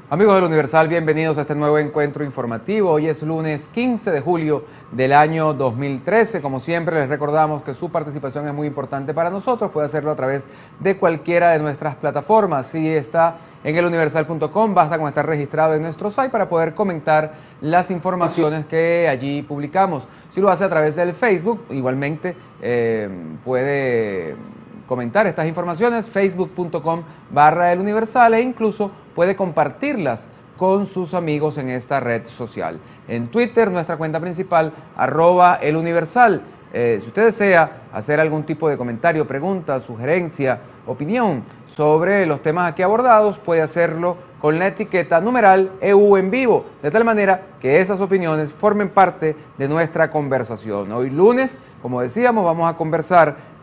Amigos del Universal, bienvenidos a este nuevo encuentro informativo. Hoy es lunes 15 de julio del año 2013. Como siempre, les recordamos que su participación es muy importante para nosotros. Puede hacerlo a través de cualquiera de nuestras plataformas. Si está en eluniversal.com, basta con estar registrado en nuestro site para poder comentar las informaciones que allí publicamos. Si lo hace a través del Facebook, igualmente puede comentar estas informaciones, facebook.com/eluniversal, e incluso puede compartirlas con sus amigos en esta red social. En Twitter, nuestra cuenta principal, @eluniversal. Si usted desea hacer algún tipo de comentario, pregunta, sugerencia, opinión sobre los temas aquí abordados, puede hacerlo con la etiqueta numeral EU en vivo, de tal manera que esas opiniones formen parte de nuestra conversación. Hoy lunes, como decíamos, vamos a conversar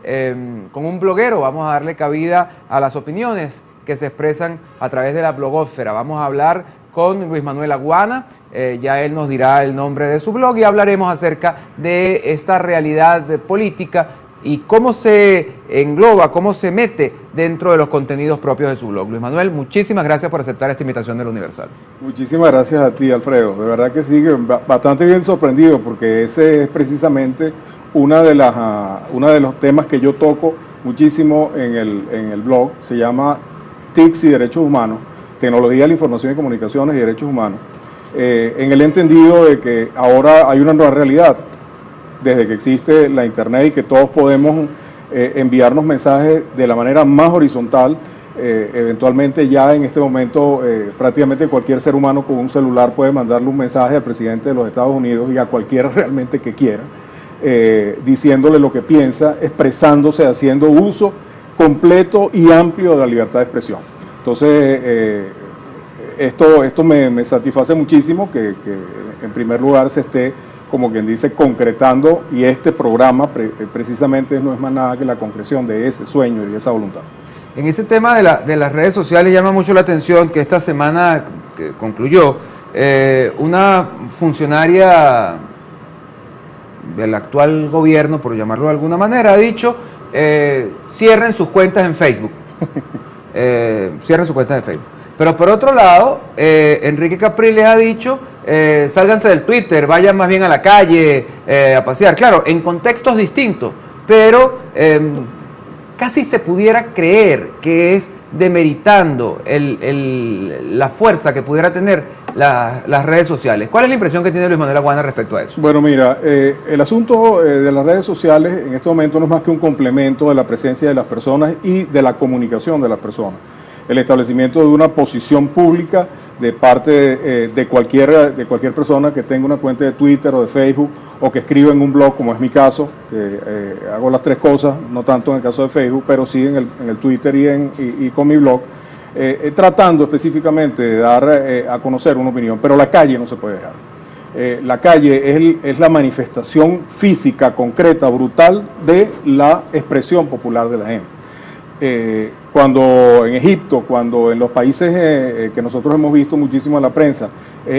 con un bloguero, vamos a darle cabida a las opiniones que se expresan a través de la blogósfera. Vamos a hablar con Luis Manuel Aguana, ya él nos dirá el nombre de su blog y hablaremos acerca de esta realidad política y cómo se engloba, cómo se mete dentro de los contenidos propios de su blog. Luis Manuel, muchísimas gracias por aceptar esta invitación del Universal. Muchísimas gracias a ti, Alfredo. De verdad que sí, bastante bien sorprendido, porque ese es precisamente uno de los temas que yo toco muchísimo en el blog. Se llama TICs y Derechos Humanos, Tecnología de la Información y Comunicaciones y Derechos Humanos, en el entendido de que ahora hay una nueva realidad, desde que existe la Internet y que todos podemos enviarnos mensajes de la manera más horizontal. Eventualmente ya en este momento prácticamente cualquier ser humano con un celular puede mandarle un mensaje al presidente de los Estados Unidos y a cualquiera realmente que quiera, diciéndole lo que piensa, expresándose, haciendo uso completo y amplio de la libertad de expresión. Entonces, esto me satisface muchísimo que en primer lugar se esté, como quien dice, concretando, y este programa precisamente no es más nada que la concreción de ese sueño y de esa voluntad. En ese tema de las redes sociales llama mucho la atención que esta semana que concluyó, una funcionaria del actual gobierno, por llamarlo de alguna manera, ha dicho: cierren sus cuentas en Facebook. Cierren sus cuentas de Facebook. Pero por otro lado, Enrique Capriles ha dicho: sálganse del Twitter, vayan más bien a la calle a pasear. Claro, en contextos distintos, pero casi se pudiera creer que es demeritando la fuerza que pudiera tener las redes sociales. ¿Cuál es la impresión que tiene Luis Manuel Aguana respecto a eso? Bueno, mira, el asunto de las redes sociales en este momento no es más que un complemento de la presencia de las personas y de la comunicación de las personas. El establecimiento de una posición pública de parte de cualquier persona que tenga una cuenta de Twitter o de Facebook, o que escriba en un blog, como es mi caso, que hago las tres cosas, no tanto en el caso de Facebook, pero sí en el Twitter y con mi blog, tratando específicamente de dar a conocer una opinión. Pero la calle no se puede dejar. La calle es la manifestación física, concreta, brutal de la expresión popular de la gente. Cuando en Egipto, cuando en los países que nosotros hemos visto muchísimo en la prensa,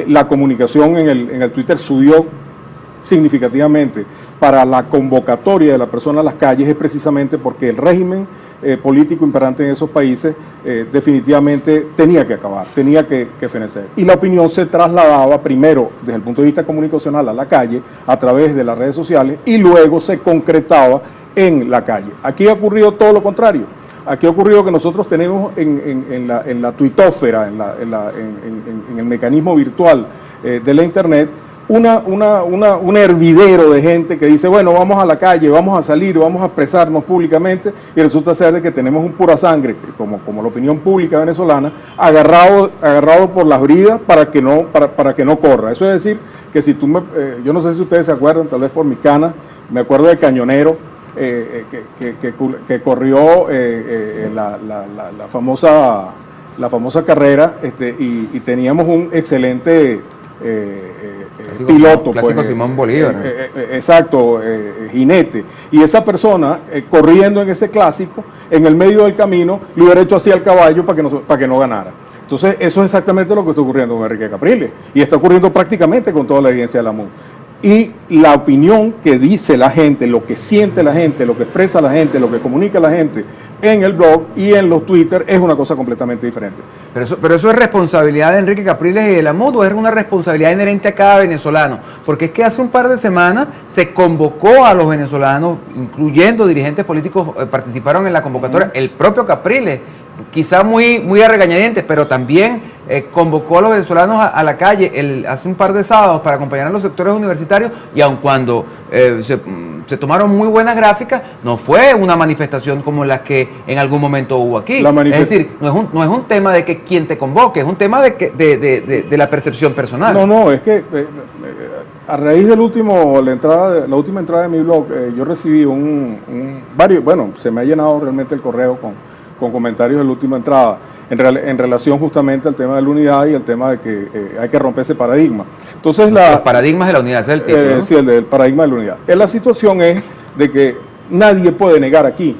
la comunicación en el Twitter subió significativamente para la convocatoria de la persona a las calles, es precisamente porque el régimen político imperante en esos países definitivamente tenía que acabar, tenía que fenecer. Y la opinión se trasladaba primero desde el punto de vista comunicacional a la calle a través de las redes sociales y luego se concretaba en la calle. Aquí ha ocurrido todo lo contrario. Aquí ha ocurrido que nosotros tenemos en la tuitósfera, en el mecanismo virtual de la Internet, un hervidero de gente que dice: bueno, vamos a la calle, vamos a salir, vamos a expresarnos públicamente, y resulta ser de que tenemos un pura sangre, como la opinión pública venezolana, agarrado por las bridas para que no corra. Eso es decir, que si yo no sé si ustedes se acuerdan, tal vez por mi cana, me acuerdo de Cañonero, que corrió la famosa carrera, y teníamos un excelente piloto, clásico pues, Simón Bolívar. Exacto, jinete, y esa persona corriendo en ese clásico, en el medio del camino, le hubiera hecho así al caballo para que no ganara. Entonces, eso es exactamente lo que está ocurriendo con Enrique Capriles, y está ocurriendo prácticamente con toda la evidencia de la MUD. Y la opinión que dice la gente, lo que siente la gente, lo que expresa la gente, lo que comunica la gente en el blog y en los Twitter es una cosa completamente diferente. Pero eso es responsabilidad de Enrique Capriles y de la MUD, ¿o es una responsabilidad inherente a cada venezolano? Porque es que hace un par de semanas se convocó a los venezolanos, incluyendo dirigentes políticos, participaron en la convocatoria, el propio Capriles, quizá muy a regañadientes, pero también convocó a los venezolanos a la calle hace un par de sábados para acompañar a los sectores universitarios, y aun cuando se tomaron muy buenas gráficas, no fue una manifestación como la que en algún momento hubo aquí. Es decir, no es un tema de que quien te convoque, es un tema de la percepción personal. No, es que a raíz del la última entrada de mi blog, yo recibí se me ha llenado realmente el correo con comentarios de la última entrada, en relación justamente al tema de la unidad y el tema de que hay que romper ese paradigma. Entonces, los paradigmas de la unidad, ese es el título, ¿no? Sí, el paradigma de la unidad. La situación es de que nadie puede negar aquí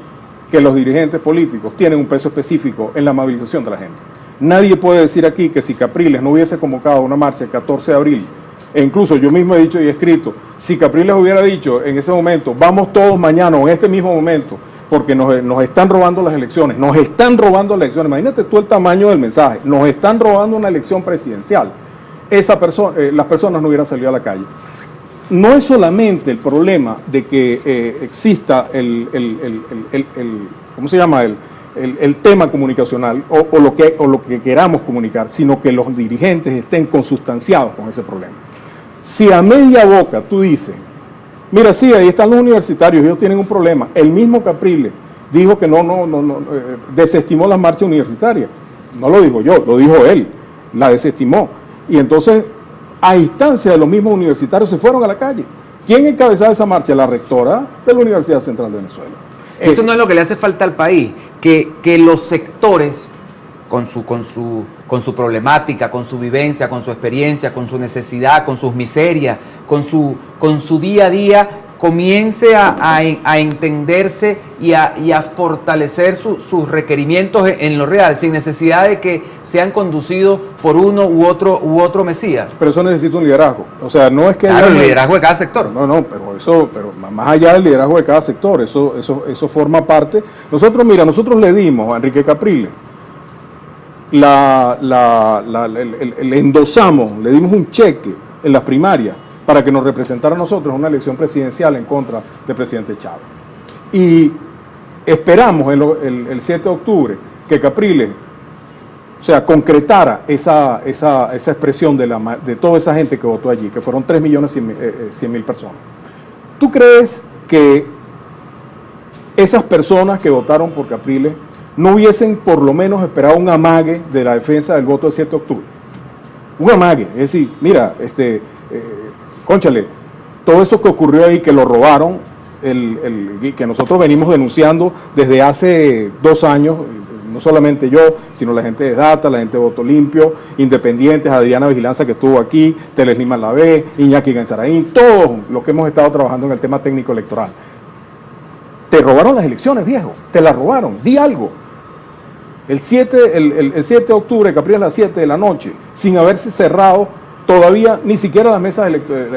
que los dirigentes políticos tienen un peso específico en la movilización de la gente. Nadie puede decir aquí que si Capriles no hubiese convocado una marcha el 14 de abril, e incluso yo mismo he dicho y he escrito, si Capriles hubiera dicho en ese momento, vamos todos mañana o en este mismo momento, porque nos están robando las elecciones, imagínate tú el tamaño del mensaje, nos están robando una elección presidencial, las personas no hubieran salido a la calle. No es solamente el problema de que exista ¿cómo se llama? El tema comunicacional o lo que queramos comunicar, sino que los dirigentes estén consustanciados con ese problema. Si a media boca tú dices, mira, sí, ahí están los universitarios, ellos tienen un problema. El mismo Capriles dijo que desestimó las marchas universitarias. No lo digo yo, lo dijo él, la desestimó. Y entonces, a instancia de los mismos universitarios, se fueron a la calle. ¿Quién encabezaba esa marcha? La rectora de la Universidad Central de Venezuela. Eso no es lo que le hace falta al país, que los sectores, con su problemática, con su vivencia, con su experiencia, con su necesidad, con sus miserias, con su día a día, comience a entenderse y a fortalecer sus requerimientos en lo real, sin necesidad de que sean conducidos por uno u otro mesías. Pero eso necesita un liderazgo. O sea, no es que... Claro, el liderazgo de cada sector. Pero más allá del liderazgo de cada sector, eso forma parte. Nosotros le dimos a Enrique Capriles, le endosamos, le dimos un cheque en las primarias para que nos representara a nosotros en una elección presidencial en contra del presidente Chávez. Y esperamos el 7 de octubre que Capriles, concretara esa expresión de toda esa gente que votó allí, que fueron 3.100.000 personas. ¿Tú crees que esas personas que votaron por Capriles no hubiesen por lo menos esperado un amague de la defensa del voto del 7 de octubre? Un amague, es decir, mira, cónchale, todo eso que ocurrió ahí, que lo robaron, que nosotros venimos denunciando desde hace 2 años, no solamente yo, sino la gente de Data, la gente de Voto Limpio, Independientes, Adriana Vigilancia que estuvo aquí, Teleslim Lavé, Iñaki Gansaraín, todos los que hemos estado trabajando en el tema técnico electoral. Te robaron las elecciones, viejo, te las robaron, di algo. El 7 de octubre, Capriles a las 7 de la noche, sin haberse cerrado todavía ni siquiera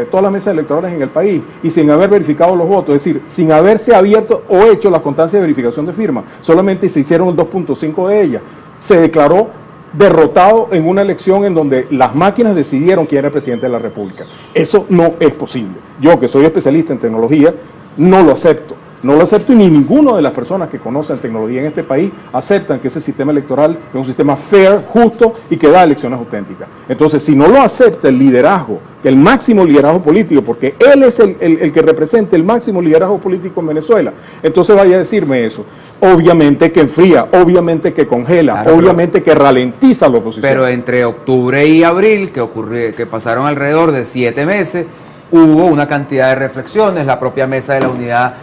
todas las mesas electorales en el país y sin haber verificado los votos, es decir, sin haberse abierto o hecho las constancias de verificación de firma, solamente se hicieron el 2.5 de ellas, se declaró derrotado en una elección en donde las máquinas decidieron quién era el presidente de la República. Eso no es posible. Yo, que soy especialista en tecnología, no lo acepto. No lo acepto, y ni ninguna de las personas que conocen tecnología en este país aceptan que ese sistema electoral es un sistema fair, justo y que da elecciones auténticas. Entonces, si no lo acepta el liderazgo, el máximo liderazgo político, porque él es el que representa el máximo liderazgo político en Venezuela, entonces vaya a decirme eso. Obviamente que enfría, obviamente que congela, claro, obviamente que ralentiza la oposición. Pero entre octubre y abril, que pasaron alrededor de 7 meses, hubo una cantidad de reflexiones, la propia mesa de la unidad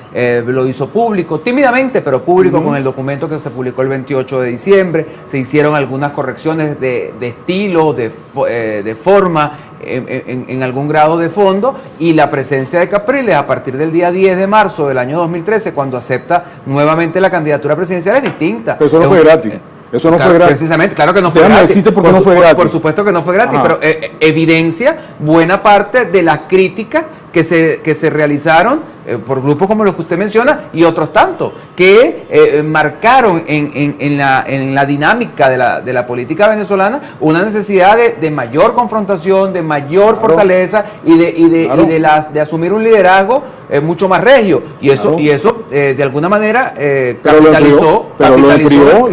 lo hizo público, tímidamente, pero público, con el documento que se publicó el 28 de diciembre, se hicieron algunas correcciones de estilo, de forma, en algún grado de fondo, y la presencia de Capriles a partir del día 10 de marzo del año 2013, cuando acepta nuevamente la candidatura presidencial, es distinta. Pero eso no fue gratis. Eso no fue gratis. Precisamente, claro que no fue gratis. Por supuesto que no fue gratis, Ajá. pero evidencia buena parte de las críticas que se realizaron por grupos como los que usted menciona y otros tantos, que marcaron en la dinámica de la política venezolana una necesidad de mayor confrontación, de mayor fortaleza y de asumir un liderazgo mucho más regio, y eso de alguna manera capitalizó. Pero lo enfrió,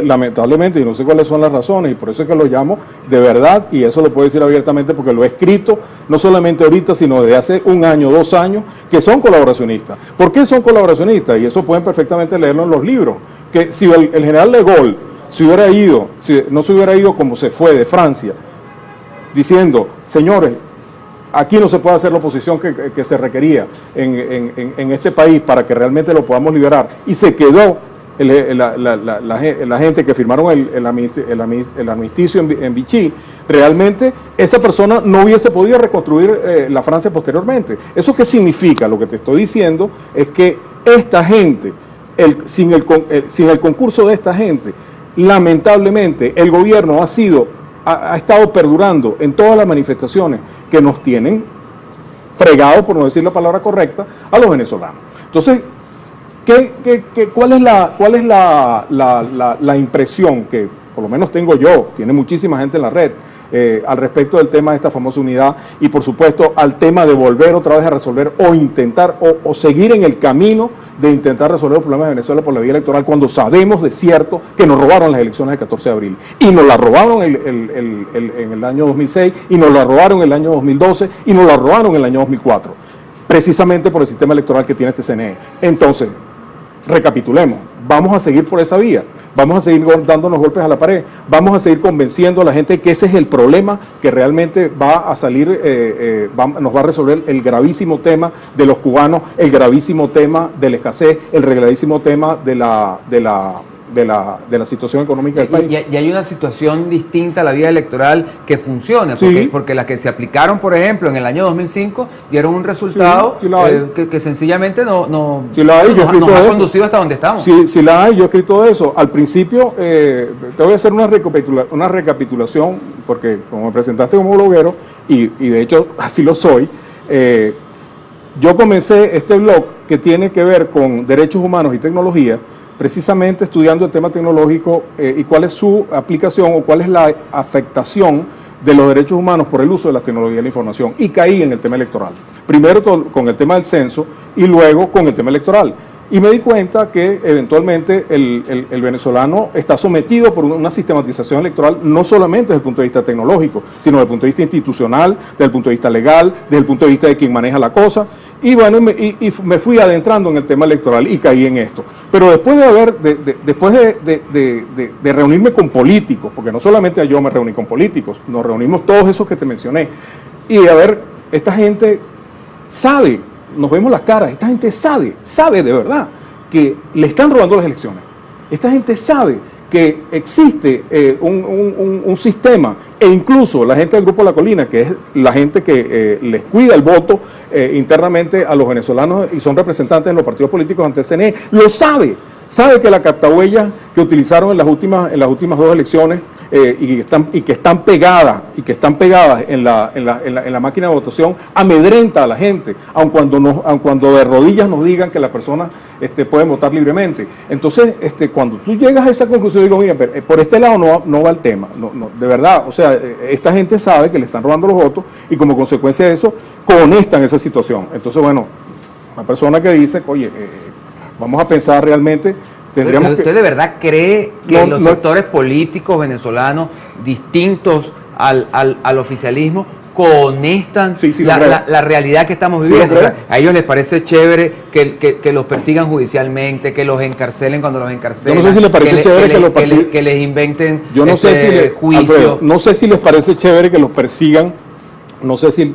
lamentablemente, y no sé cuáles son las razones, y por eso es que lo llamo de verdad, y eso lo puedo decir abiertamente porque lo he escrito, no solamente ahorita, sino desde hace 1 año, 2 años, que son colaboracionistas. ¿Por qué son colaboracionistas? Y eso pueden perfectamente leerlo en los libros, que si el general de Gaulle no se hubiera ido como se fue de Francia, diciendo, señores, aquí no se puede hacer la oposición que se requería en este país para que realmente lo podamos liberar, y se quedó la gente que firmaron el armisticio en Vichy, realmente esa persona no hubiese podido reconstruir la Francia posteriormente. ¿Eso qué significa? Lo que te estoy diciendo es que esta gente, sin el concurso de esta gente, lamentablemente el gobierno ha estado perdurando en todas las manifestaciones que nos tienen fregados, por no decir la palabra correcta, a los venezolanos. Entonces, ¿cuál es la impresión que por lo menos tengo yo? Tiene muchísima gente en la red al respecto del tema de esta famosa unidad, y por supuesto al tema de volver otra vez a resolver o intentar o seguir en el camino de intentar resolver los problemas de Venezuela por la vía electoral, cuando sabemos de cierto que nos robaron las elecciones del 14 de abril, y nos la robaron en el año 2006, y nos la robaron en el año 2012, y nos la robaron en el año 2004, precisamente por el sistema electoral que tiene este CNE. Entonces, recapitulemos, vamos a seguir por esa vía, vamos a seguir dándonos golpes a la pared, vamos a seguir convenciendo a la gente que ese es el problema que realmente va a salir, nos va a resolver el gravísimo tema de los cubanos, el gravísimo tema de la escasez, el gravísimo tema de la situación económica del país. Y hay una situación distinta a la vía electoral que funciona, porque las que se aplicaron, por ejemplo, en el año 2005, dieron un resultado que sencillamente no nos ha conducido hasta donde estamos. Sí, la hay, yo he escrito eso. Al principio, te voy a hacer una recapitulación, porque como me presentaste como bloguero, y de hecho así lo soy, yo comencé este blog que tiene que ver con derechos humanos y tecnología, precisamente estudiando el tema tecnológico y cuál es su aplicación o cuál es la afectación de los derechos humanos por el uso de la tecnología de la información, y caí en el tema electoral. Primero con el tema del censo y luego con el tema electoral. Y me di cuenta que eventualmente el venezolano está sometido por una sistematización electoral, no solamente desde el punto de vista tecnológico, sino desde el punto de vista institucional, desde el punto de vista legal, desde el punto de vista de quien maneja la cosa. Y bueno, me fui adentrando en el tema electoral y caí en esto. Pero después de reunirme con políticos, porque no solamente yo me reuní con políticos, nos reunimos todos esos que te mencioné, y a ver, esta gente sabe, nos vemos las caras, esta gente sabe de verdad que le están robando las elecciones. Esta gente sabe que existe un sistema, e incluso la gente del Grupo La Colina, que es la gente que les cuida el voto internamente a los venezolanos y son representantes de los partidos políticos ante el CNE, lo sabe que la captahuellas que utilizaron en las últimas 2 elecciones y que están pegadas en la máquina de votación, amedrenta a la gente, aun cuando de rodillas nos digan que las personas pueden votar libremente. Entonces, cuando tú llegas a esa conclusión, digo, mira, por este lado no va el tema, no, de verdad, o sea, esta gente sabe que le están robando los votos y como consecuencia de eso, conectan esa situación. Entonces, bueno, una persona que dice, oye, vamos a pensar realmente. ¿Usted de verdad cree que los sectores políticos venezolanos distintos al oficialismo conectan la realidad que estamos viviendo? O sea, a ellos les parece chévere que los persigan judicialmente, que los encarcelen cuando los encarcelan. Yo no sé si les parece chévere que les inventen juicio. Alfredo, no sé si les parece chévere que los persigan. No sé si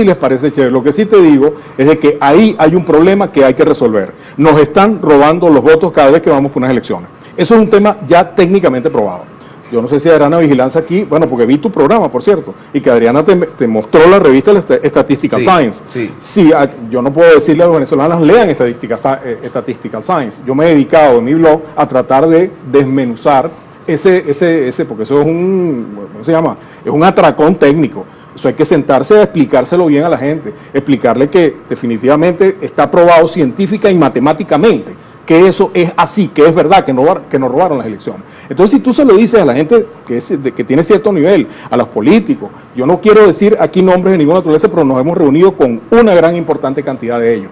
les parece chévere. Lo que sí te digo es de que ahí hay un problema que hay que resolver. Nos están robando los votos cada vez que vamos por unas elecciones. Eso es un tema ya técnicamente probado. yo no sé si Adriana Vigilancia aquí, bueno, porque vi tu programa, por cierto, y que Adriana te mostró la revista Statistical Science. Sí, yo no puedo decirle a los venezolanos, lean Statistical Science. Yo me he dedicado en mi blog a tratar de desmenuzar porque eso es ¿cómo se llama? Es un atracón técnico. Eso hay que sentarse a explicárselo bien a la gente, explicarle que definitivamente está probado científica y matemáticamente que eso es así, que es verdad, que nos robaron las elecciones. Entonces, si tú se lo dices a la gente que tiene cierto nivel, a los políticos, yo no quiero decir aquí nombres de ninguna naturaleza, pero nos hemos reunido con una gran importante cantidad de ellos,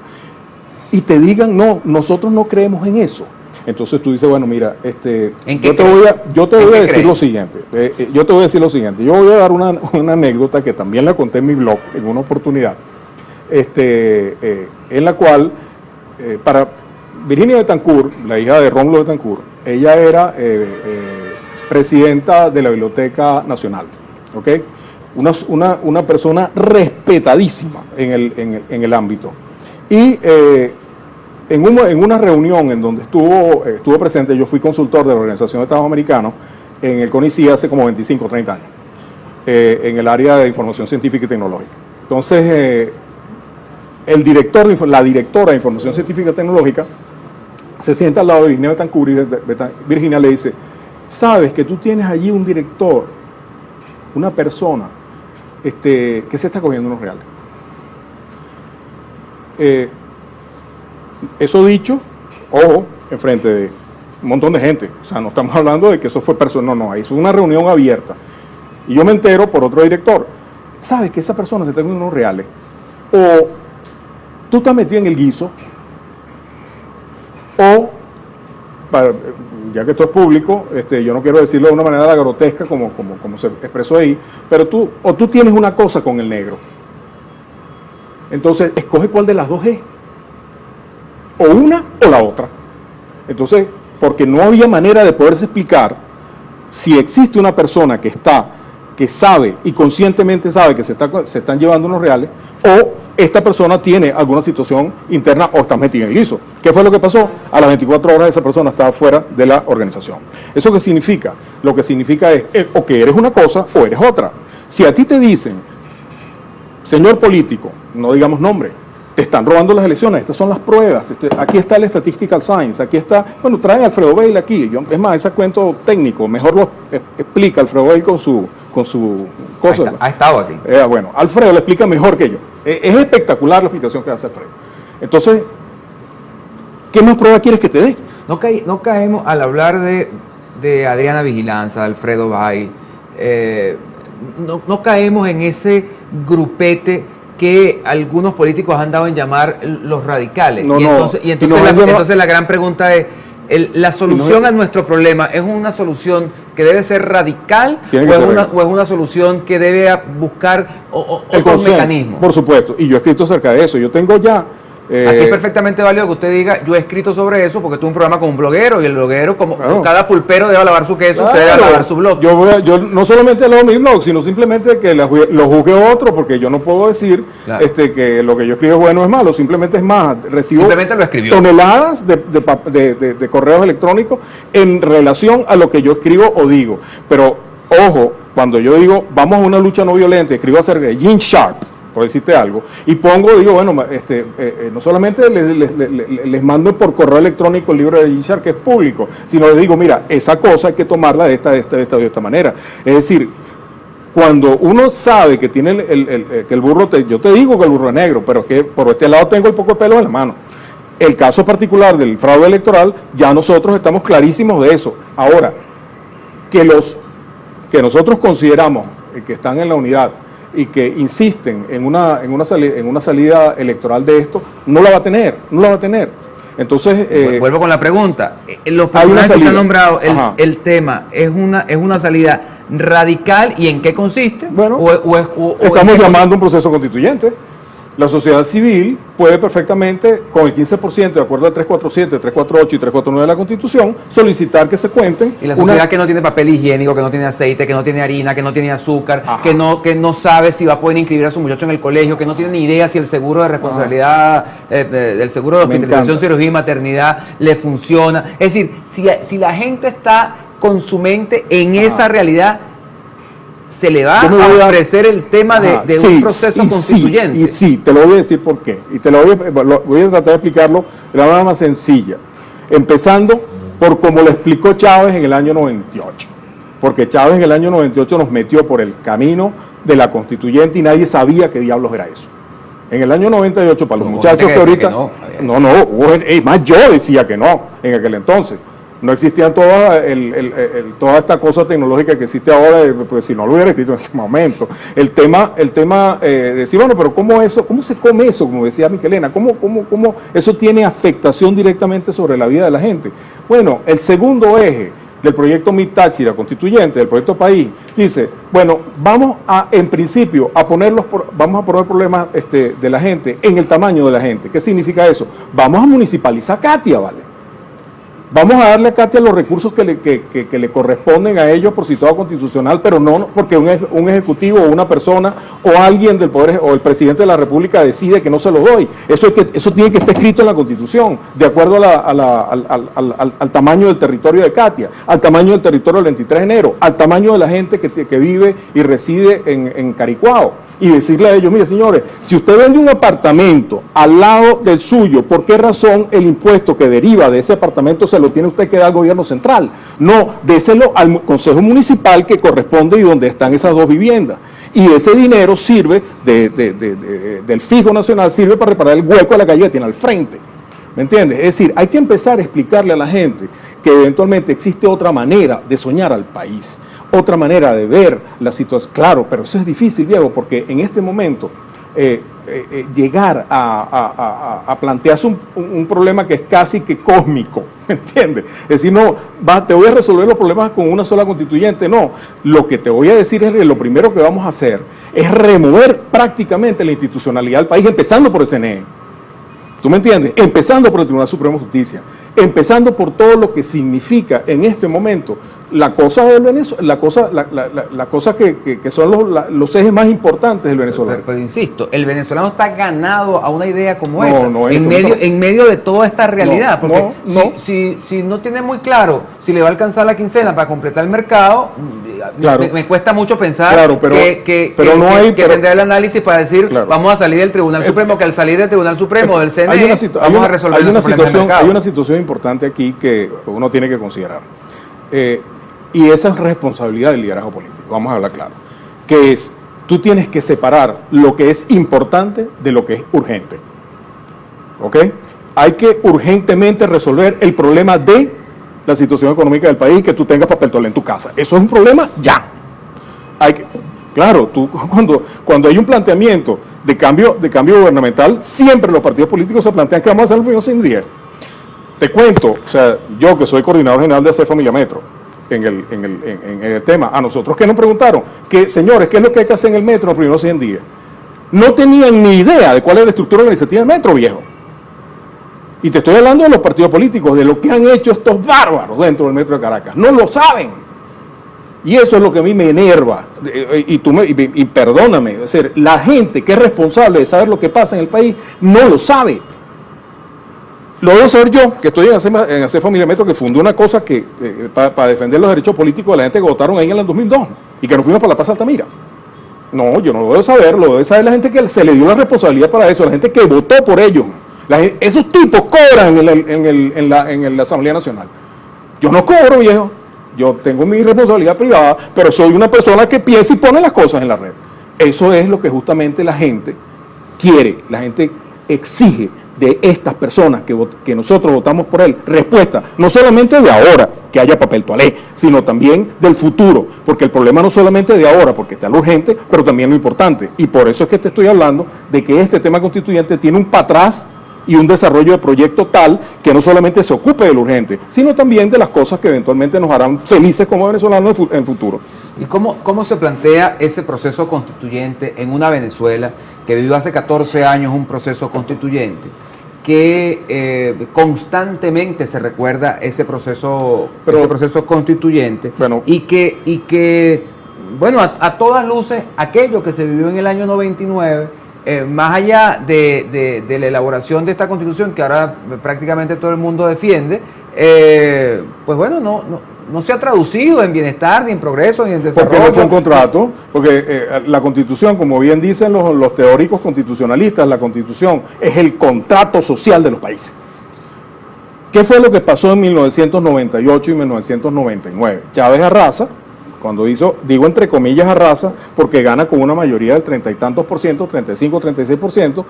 y te digan, no, nosotros no creemos en eso. Entonces tú dices, bueno, mira, yo te voy a decir lo siguiente, yo voy a dar una anécdota que también la conté en mi blog en una oportunidad, en la cual, para Virginia Betancourt, la hija de Rómulo Betancourt, ella era presidenta de la Biblioteca Nacional, ¿ok? Una persona respetadísima en el ámbito. Y en una reunión en donde estuvo presente, yo fui consultor de la Organización de Estados Americanos en el CONICI hace como 25 o 30 años, en el área de información científica y tecnológica. Entonces, la directora de información científica y tecnológica se sienta al lado de Virginia Betancourt y Virginia le dice, sabes que tú tienes allí un director, una persona que se está cogiendo unos reales. Eso dicho, ojo, enfrente de un montón de gente, o sea, no estamos hablando de que eso fue personal, no, es una reunión abierta. Y yo me entero por otro director, sabes que esa persona se está cogiendo unos reales, o tú estás metido en el guiso, o, ya que esto es público, yo no quiero decirlo de una manera grotesca como se expresó ahí, pero tú tienes una cosa con el negro. Entonces, escoge cuál de las dos es, o una o la otra. Entonces, porque no había manera de poderse explicar si existe una persona que sabe y conscientemente sabe que se están llevando unos reales, o esta persona tiene alguna situación interna o está metida en el guiso. ¿Qué fue lo que pasó? A las 24 horas esa persona estaba fuera de la organización. ¿Eso qué significa? Lo que significa es o que eres una cosa o eres otra. Si a ti te dicen, señor político, no digamos nombre, te están robando las elecciones, estas son las pruebas, aquí está el Statistical Science, aquí está, bueno, trae a Alfredo Bale aquí, es más, ese cuento técnico, mejor lo explica Alfredo Bale con su cosa. Ha estado aquí. Bueno, Alfredo le explica mejor que yo, es espectacular la explicación que hace Alfredo. Entonces, ¿qué más prueba quieres que te dé? No caemos al hablar de Adriana Vigilancia, Alfredo Bale, no caemos en ese grupete que algunos políticos han dado en llamar los radicales. Entonces la gran pregunta es, ¿la solución a nuestro problema es una solución que debe ser radical o es una solución que debe buscar otros mecanismos? Por supuesto, y yo he escrito acerca de eso. Yo tengo ya... Aquí es perfectamente válido que usted diga, yo he escrito sobre eso porque tuve un programa con un bloguero, y el bloguero, como cada pulpero debe lavar su queso, usted debe lavar su blog. Yo no solamente lavo mi blog, sino simplemente que lo juzgue otro, porque yo no puedo decir que lo que yo escribo es bueno o es malo, simplemente es más, recibo toneladas de correos electrónicos en relación a lo que yo escribo o digo. Pero, ojo, cuando yo digo, vamos a una lucha no violenta, escribo acerca de Gene Sharp, por decirte algo, y digo, bueno, no solamente les mando por correo electrónico el libro de Gishar, que es público, sino les digo, mira, esa cosa hay que tomarla de esta manera. Es decir, cuando uno sabe que tiene que el burro, yo te digo que el burro es negro, pero que por este lado tengo el poco de pelo en la mano. El caso particular del fraude electoral, ya nosotros estamos clarísimos de eso. Ahora, que nosotros consideramos que están en la unidad y que insisten en una salida electoral de esto, no la va a tener. Entonces, vuelvo con la pregunta. Los personajes que han nombrado, el tema es una salida radical, ¿y en qué consiste? Bueno, estamos llamando un proceso constituyente. La sociedad civil puede perfectamente, con el 15%, de acuerdo al 347, 348 y 349 de la Constitución, solicitar que se cuenten. Y la sociedad que no tiene papel higiénico, que no tiene aceite, que no tiene harina, que no tiene azúcar, que no sabe si va a poder inscribir a su muchacho en el colegio, que no tiene ni idea si el seguro de responsabilidad, del seguro de hospitalización, cirugía y maternidad le funciona. Es decir, si la gente está con su mente en esa realidad, se le va a ofrecer el tema de un proceso constituyente. Sí, te lo voy a decir por qué. Y te lo voy a tratar de explicarlo de la manera más sencilla. Empezando por como lo explicó Chávez en el año 98. Porque Chávez en el año 98 nos metió por el camino de la constituyente y nadie sabía qué diablos era eso. En el año 98, para los muchachos que ahorita... más yo decía que no, en aquel entonces. No existía toda esta cosa tecnológica que existe ahora, pues si no lo hubiera escrito en ese momento. El tema decir, bueno, pero ¿cómo se come eso? Como decía Miquelena, ¿cómo eso tiene afectación directamente sobre la vida de la gente? Bueno, el segundo eje del proyecto MIT Táchira constituyente, del proyecto País, dice, bueno, vamos a, en principio, vamos a poner problemas de la gente en el tamaño de la gente. ¿Qué significa eso? Vamos a municipalizar Katia, ¿vale? Vamos a darle a Katia los recursos que le corresponden a ellos por situado constitucional, pero no porque un ejecutivo o una persona o alguien del poder o el presidente de la República decide que no se los doy. Eso tiene que estar escrito en la Constitución, de acuerdo al tamaño del territorio de Katia, al tamaño del territorio del 23 de enero, al tamaño de la gente que vive y reside en Caricuao. Y decirle a ellos, mire señores, si usted vende un apartamento al lado del suyo, ¿por qué razón el impuesto que deriva de ese apartamento se lo tiene usted que dar al gobierno central? No, déselo al consejo municipal que corresponde y donde están esas dos viviendas. Y ese dinero sirve, del fijo nacional, sirve para reparar el hueco de la calle que tiene al frente. ¿Me entiendes? Es decir, hay que empezar a explicarle a la gente que eventualmente existe otra manera de soñar al país. Otra manera de ver la situación, claro, pero eso es difícil, Diego, porque en este momento llegar a plantearse un problema que es casi que cósmico, ¿me entiendes? Es decir, no, te voy a resolver los problemas con una sola constituyente, no, lo que te voy a decir es que lo primero que vamos a hacer es remover prácticamente la institucionalidad del país, empezando por el CNE. ¿Tú me entiendes? Empezando por el Tribunal Supremo de Justicia, empezando por todo lo que significa en este momento la cosa del Venezuela, la cosa que son los ejes más importantes del venezolano. Pero insisto, el venezolano está ganado a una idea como esa, en medio de toda esta realidad, porque si no tiene muy claro si le va a alcanzar la quincena para completar el mercado, claro, me cuesta mucho pensar que tendrá el análisis para decir, claro, vamos a salir del Tribunal Supremo, que al salir del Tribunal Supremo, del CNE, vamos a resolver los problemas del mercado. Hay una situación importante aquí que uno tiene que considerar. Y esa es responsabilidad del liderazgo político, vamos a hablar claro, que es, tú tienes que separar lo que es importante de lo que es urgente, ¿ok? Hay que urgentemente resolver el problema de la situación económica del país, que tú tengas papel toalé en tu casa, eso es un problema ya. Claro, tú cuando hay un planteamiento de cambio gubernamental, siempre los partidos políticos se plantean que vamos a hacer el primeros 100 días. Te cuento, o sea, yo que soy coordinador general de AC Familia Metro, en el tema, a nosotros que nos preguntaron, señores, ¿qué es lo que hay que hacer en el metro los primeros 100 días? No tenían ni idea de cuál es la estructura organizativa del metro, viejo. Y te estoy hablando de los partidos políticos, de lo que han hecho estos bárbaros dentro del metro de Caracas. No lo saben. Y eso es lo que a mí me enerva. Y perdóname, es decir, la gente que es responsable de saber lo que pasa en el país no lo sabe. Lo debo saber yo, que estoy en AC Familia Metro, que fundó una cosa que para defender los derechos políticos de la gente que votaron ahí en el 2002 y que nos fuimos para la Plaza Altamira. No, yo no lo debo saber, lo debe saber la gente que se le dio la responsabilidad para eso, la gente que votó por ellos. Esos tipos cobran en la Asamblea Nacional. Yo no cobro, viejo. Yo tengo mi responsabilidad privada, pero soy una persona que piensa y pone las cosas en la red. Eso es lo que justamente la gente quiere, la gente exige de estas personas que nosotros votamos por él, respuesta, no solamente de ahora, que haya papel toalé, sino también del futuro, porque el problema no solamente de ahora, porque está lo urgente, pero también lo importante, y por eso es que te estoy hablando de que este tema constituyente tiene un para atrás y un desarrollo de proyecto tal que no solamente se ocupe de lo urgente, sino también de las cosas que eventualmente nos harán felices como venezolanos en el futuro. ¿Y cómo se plantea ese proceso constituyente en una Venezuela que vivió hace 14 años un proceso constituyente, que constantemente se recuerda ese proceso constituyente, y que bueno, a todas luces, aquello que se vivió en el año 99, más allá de la elaboración de esta Constitución, que ahora prácticamente todo el mundo defiende, pues bueno, no se ha traducido en bienestar, ni en progreso, ni en desarrollo. Porque no fue un contrato, porque la Constitución, como bien dicen los teóricos constitucionalistas, la Constitución es el contrato social de los países. ¿Qué fue lo que pasó en 1998 y 1999? Chávez arrasa, cuando hizo, digo entre comillas arrasa, porque gana con una mayoría del 30 y tantos por ciento, 35, 36%,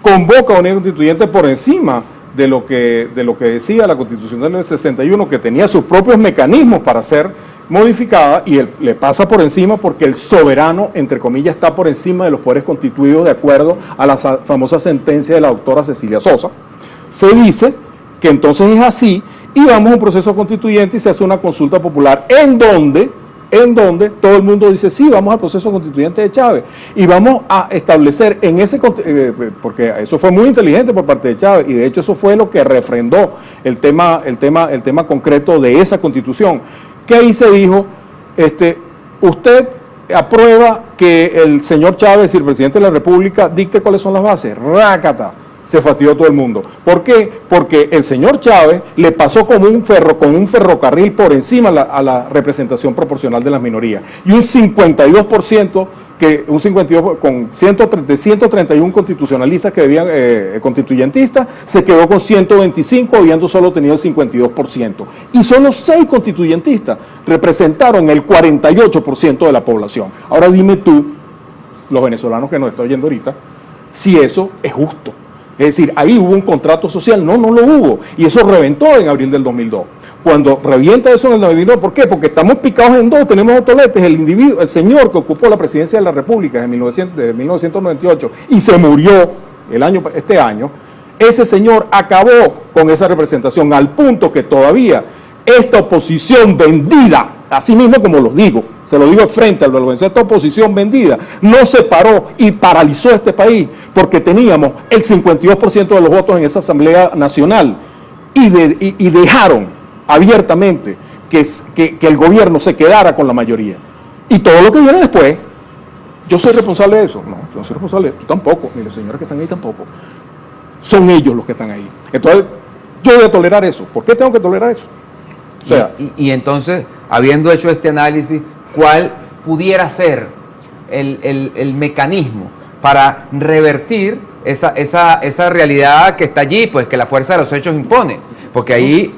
convoca a una constituyente por encima de lo que decía la Constitución del 61, que tenía sus propios mecanismos para ser modificada, y él le pasa por encima porque el soberano, entre comillas, está por encima de los poderes constituidos de acuerdo a la famosa sentencia de la doctora Cecilia Sosa. Se dice que entonces es así, y vamos a un proceso constituyente y se hace una consulta popular en donde todo el mundo dice, sí, vamos al proceso constituyente de Chávez, y vamos a establecer en ese, porque eso fue muy inteligente por parte de Chávez, y de hecho eso fue lo que refrendó el tema concreto de esa constitución, que ahí se dijo, usted aprueba que el señor Chávez, el presidente de la República, dicte cuáles son las bases, rácata. Se fastidió todo el mundo. ¿Por qué? Porque el señor Chávez le pasó con un ferrocarril por encima a la representación proporcional de las minorías. Y un 52%, con 131 constitucionalistas que debían, constituyentistas, se quedó con 125, habiendo solo tenido el 52%. Y solo 6 constituyentistas representaron el 48% de la población. Ahora dime tú, los venezolanos que nos están oyendo ahorita, si eso es justo. Es decir, ahí hubo un contrato social. No lo hubo. Y eso reventó en abril del 2002. Cuando revienta eso en el 2002, ¿por qué? Porque estamos picados en dos, tenemos dos toletes. El señor que ocupó la presidencia de la República en 1998 y se murió este año, ese señor acabó con esa representación al punto que todavía esta oposición vendida, así mismo como los digo, se lo digo frente al vergüenza, esta oposición vendida no se paró y paralizó este país porque teníamos el 52% de los votos en esa Asamblea Nacional y dejaron abiertamente que el gobierno se quedara con la mayoría. Y todo lo que viene después, ¿yo soy responsable de eso? No, yo no soy responsable, tú tampoco, ni los señores que están ahí tampoco. Son ellos los que están ahí. Entonces, yo voy a tolerar eso. ¿Por qué tengo que tolerar eso? O sea, y entonces, habiendo hecho este análisis, ¿cuál pudiera ser el mecanismo para revertir esa realidad que está allí, pues que la fuerza de los hechos impone? Porque ahí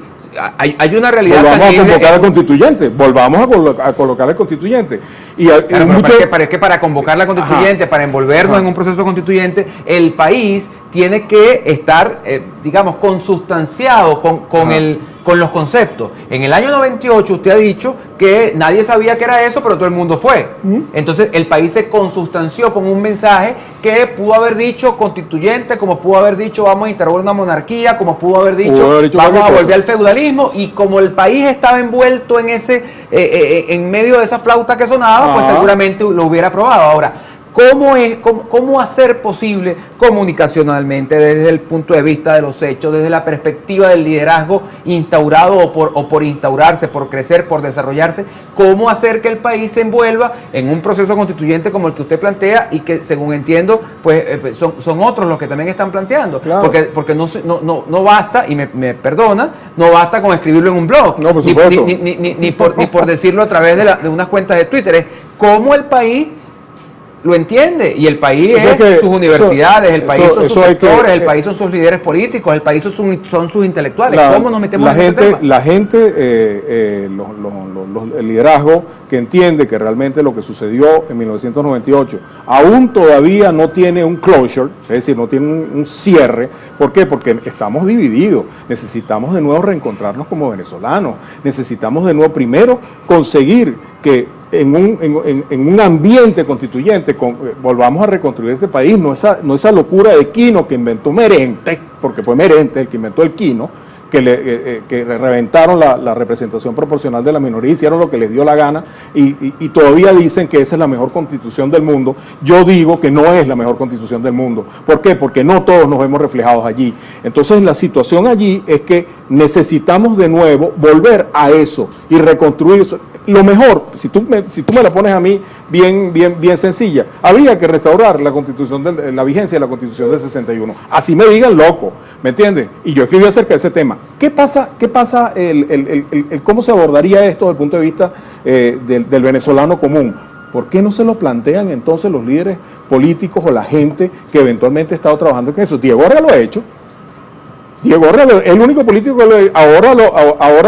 hay una realidad. Volvamos a convocar al constituyente, volvamos a colocar al constituyente. Pero es que para convocar la constituyente, para envolvernos en un proceso constituyente, el país tiene que estar, digamos, consustanciado con los conceptos. En el año 98 usted ha dicho que nadie sabía que era eso, pero todo el mundo fue. Entonces el país se consustanció con un mensaje que pudo haber dicho constituyente, como pudo haber dicho vamos a instaurar una monarquía, como pudo haber dicho vamos a volver al feudalismo, y como el país estaba envuelto en en medio de esa flauta que sonaba, pues seguramente lo hubiera aprobado. Ahora, ¿cómo hacer posible comunicacionalmente, desde el punto de vista de los hechos, desde la perspectiva del liderazgo instaurado o por instaurarse, por crecer, por desarrollarse, cómo hacer que el país se envuelva en un proceso constituyente como el que usted plantea y que, según entiendo, pues son otros los que también están planteando? Claro. Porque no basta, y me perdona, no basta con escribirlo en un blog, no, por supuesto. ni por decirlo a través de unas cuentas de Twitter. Es cómo el país lo entiende, y el país es sus universidades, el país son sus sectores, el país son sus líderes políticos, el país son sus intelectuales. ¿Cómo nos metemos en ese tema? La gente, el liderazgo que entiende que realmente lo que sucedió en 1998 aún todavía no tiene un closure, es decir, no tiene un cierre. ¿Por qué? Porque estamos divididos, necesitamos de nuevo reencontrarnos como venezolanos, necesitamos de nuevo primero conseguir que en un ambiente constituyente volvamos a reconstruir este país, no esa locura de Quino que inventó Merente, porque fue Merente el que inventó el Quino, que reventaron la representación proporcional de la minoría, hicieron lo que les dio la gana y todavía dicen que esa es la mejor constitución del mundo. Yo digo que no es la mejor constitución del mundo. ¿Por qué? Porque no todos nos vemos reflejados allí. Entonces la situación allí es que necesitamos de nuevo volver a eso y reconstruir eso. Lo mejor, si tú me la pones a mí bien sencilla, habría que restaurar la Constitución, la vigencia de la Constitución del 61. Así me digan loco, ¿me entiendes? Y yo escribí acerca de ese tema. ¿Qué pasa cómo se abordaría esto desde el punto de vista del venezolano común? ¿Por qué no se lo plantean entonces los líderes políticos o la gente que eventualmente ha estado trabajando en eso? Diego Orga lo ha hecho. Diego Orga es el único político que ahora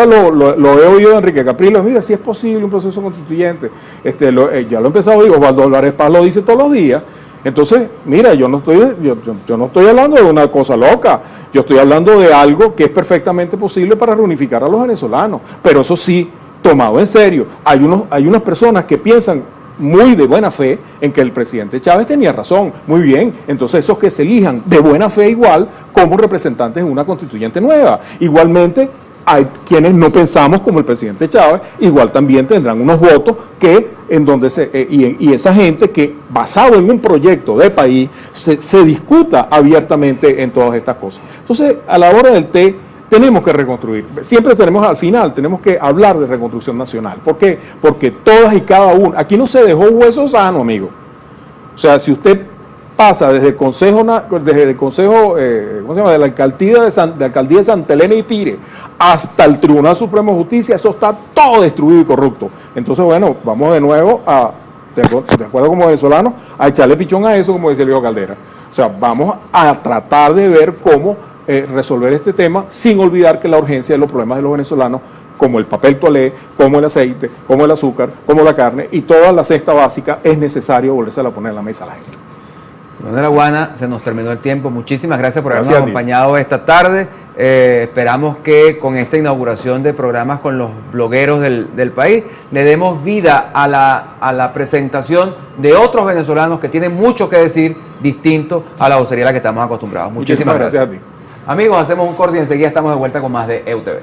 lo he oído de Enrique Capriles. Mira, si es posible un proceso constituyente. Ya lo he empezado, digo, Osvaldo Álvarez Paz lo dice todos los días. Entonces, mira, yo no estoy hablando de una cosa loca. Yo estoy hablando de algo que es perfectamente posible para reunificar a los venezolanos. Pero eso sí, tomado en serio. Hay unas personas que piensan muy de buena fe en que el presidente Chávez tenía razón, muy bien, entonces esos que se elijan de buena fe igual como representantes en una constituyente nueva. Igualmente hay quienes no pensamos como el presidente Chávez, igual también tendrán unos votos que en donde y esa gente que basado en un proyecto de país se discuta abiertamente en todas estas cosas. Entonces, a la hora del té tenemos que reconstruir. Siempre al final tenemos que hablar de reconstrucción nacional. ¿Por qué? Porque todas y cada una, aquí no se dejó hueso sano, amigo. O sea, si usted pasa desde el consejo, ¿cómo se llama? De la alcaldía de Santa Elena y Pire hasta el Tribunal Supremo de Justicia, eso está todo destruido y corrupto. Entonces, bueno, vamos de nuevo de acuerdo como venezolanos, a echarle pichón a eso, como dice Leo Caldera. O sea, vamos a tratar de ver cómo resolver este tema sin olvidar que la urgencia de los problemas de los venezolanos, como el papel toalé, como el aceite, como el azúcar, como la carne y toda la cesta básica, es necesario volverse a poner en la mesa a la gente. Manuel Aguana, se nos terminó el tiempo. Muchísimas gracias por habernos acompañado esta tarde. Esperamos que con esta inauguración de programas con los blogueros del país le demos vida a la presentación de otros venezolanos que tienen mucho que decir distinto a la vocería a la que estamos acostumbrados. Muchísimas gracias a ti. Amigos, hacemos un corte y enseguida estamos de vuelta con más de EUTV.